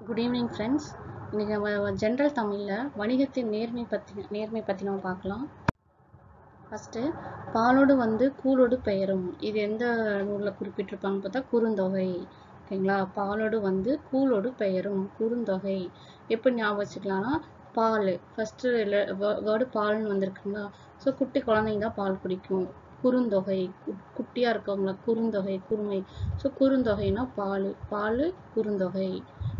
Good evening friends. இன்னைக்கு நம்ம general தமிழில் வணிகத்தின் நேர்மை பற்றி நம்ம பார்க்கலாம். ஃபஸ்ட்டு, பாலோடு கூழோடு பெயரும். இது எந்த நூலில் குறிப்பிட்டிருப்பாங்கன்னு பார்த்தா குறுந்தொகை. ஓகேங்களா? பாலோடு கூழோடு பெயரும் குறுந்தொகை. எப்படி ஞாபகம் வச்சுக்கலாம்னா, பால் ஃபஸ்ட்டு வேர்டு பால்னு வந்திருக்குங்களா? ஸோ குட்டி குழந்தைங்க தான் பால் குடிக்கும். குறுந்தொகை குட்டியாக இருக்கவங்கள குறுந்தொகை குறுமை. ஸோ குறுந்தொகைனா பால் குறுந்தொகை.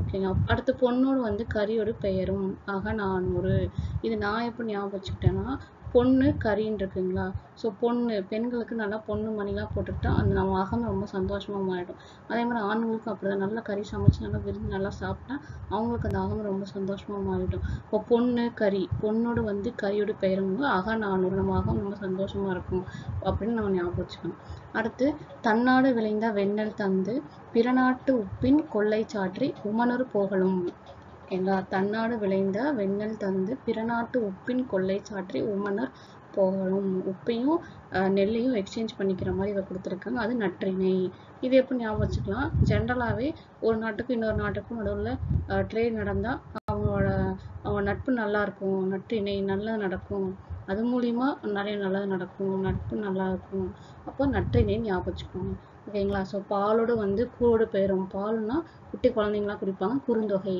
ஓகேங்களா? அடுத்து பொண்ணோடு கரியோடு பெயரும் அகநானூறு. இது நான் எப்படி ஞாபகம் வச்சுக்கிட்டேன்னா, பொண்ணு கரின்னு இருக்குங்களா? ஸோ பொண்ணு பெண்களுக்கு நல்லா பொண்ணு மணிலாம் போட்டுக்கிட்டா அந்த நம்ம அகம் ரொம்ப சந்தோஷமாக மாறிடும். அதே மாதிரி ஆண்களுக்கும் அப்படிதான், நல்லா கறி சமைச்சு நல்லா விருந்து நல்லா சாப்பிட்டா அவங்களுக்கு அந்த அகம் ரொம்ப சந்தோஷமாக மாறிடும். இப்போ பொண்ணு கறி, பொண்ணோடு கரியோடு பெயரும் அகநானூறு, நம்ம அகம் ரொம்ப சந்தோஷமாக இருக்கும் அப்படின்னு நம்ம ஞாபகம் வச்சுக்கணும். அடுத்து, தன்னாடு விளைந்த வெண்ணெல் தந்து பிறநாட்டு உப்பின் கொள்ளை சாற்றி உமனொரு போகலும். ஓகேங்களா? தன்னாடு விளைந்த வெண்ணெல் தந்து பிறநாட்டு உப்பின் கொள்ளை சாற்றி உமனர் போகலும். உப்பையும் நெல்லையும் எக்ஸ்சேஞ்ச் பண்ணிக்கிற மாதிரி இதை கொடுத்துருக்காங்க. அது நற்றிணை. இது எப்படி ஞாபகம் வச்சுக்கலாம்? ஜென்ரலாகவே ஒரு நாட்டுக்கும் இன்னொரு நாட்டுக்கும் நடுவில் ட்ரேட் நடந்தால் அவங்க நட்பு நல்லா இருக்கும், நற்றிணை நல்லது நடக்கும், அது மூலிமா நிறைய நல்லது நடக்கும், நட்பு நல்லா இருக்கும், அப்போ நற்றிணை ஞாபகம் வச்சுக்கோங்க. ஓகேங்களா? ஸோ பாலோடு கூழோடு பெயரும். பால்னா குட்டி குழந்தைங்களாம் குடிப்பாங்க. குறுந்தொகை.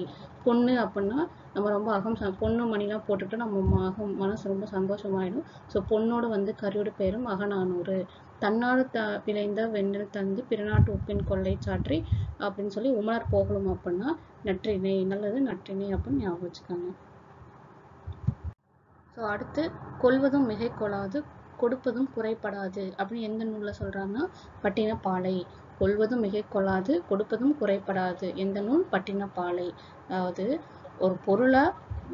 பொண்ணு அப்படின்னா நம்ம ரொம்ப பொண்ணு மணிலாம் போட்டுட்டு நம்ம மனசு ரொம்ப சந்தோஷமாயிடும். ஸோ பொண்ணோடு கரியோடு பெயரும் அகநானூறு. தன்னாடு விளைந்த வெண்ணெல் தந்து பிறநாட்டு உப்பின் கொள்ளை சாற்றி அப்படின்னு சொல்லி உமனர் போகலும் அப்படின்னா நற்றிணை, நல்லது நற்றிணை அப்படின்னு ஞாபகம் வச்சுக்காங்க. ஸோ அடுத்து, கொள்வதும் மிகை கொள்ளாது கொடுப்பதும் குறைபடாது அப்படின்னு எந்த நூலில் சொல்கிறாங்கன்னா பட்டினப்பாலை. கொள்வதும் மிகை கொள்ளாது கொடுப்பதும் குறைபடாது எந்த நூல்? பட்டினப்பாலை. அதாவது ஒரு பொருளை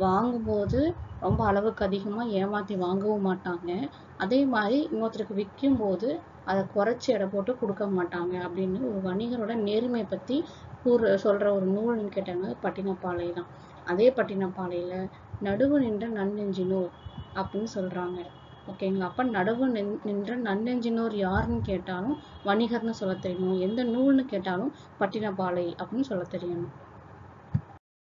வாங்கும்போது ரொம்ப அளவுக்கு அதிகமாக ஏமாற்றி வாங்கவும் மாட்டாங்க, அதே மாதிரி இன்னொருத்தருக்கு விற்கும் போது அதை குறைச்சி எடை போட்டு கொடுக்க மாட்டாங்க அப்படின்னு ஒரு வணிகரோட நேர்மை பற்றி சொல்கிற ஒரு நூல்னு கேட்டாங்க பட்டினப்பாலை தான். அதே பட்டினப்பாலையில் நடுவு நின்ற நன்னெஞ்சினோர் அப்படின்னு சொல்கிறாங்க. ஓகேங்களா? அப்போ நடுவு நின்ற நன்னெஞ்சினோர் யாருன்னு கேட்டாலும் வணிகர்னு சொல்ல தெரியணும், எந்த நூல்னு கேட்டாலும் பட்டினப்பாலை அப்படின்னு சொல்ல தெரியணும்.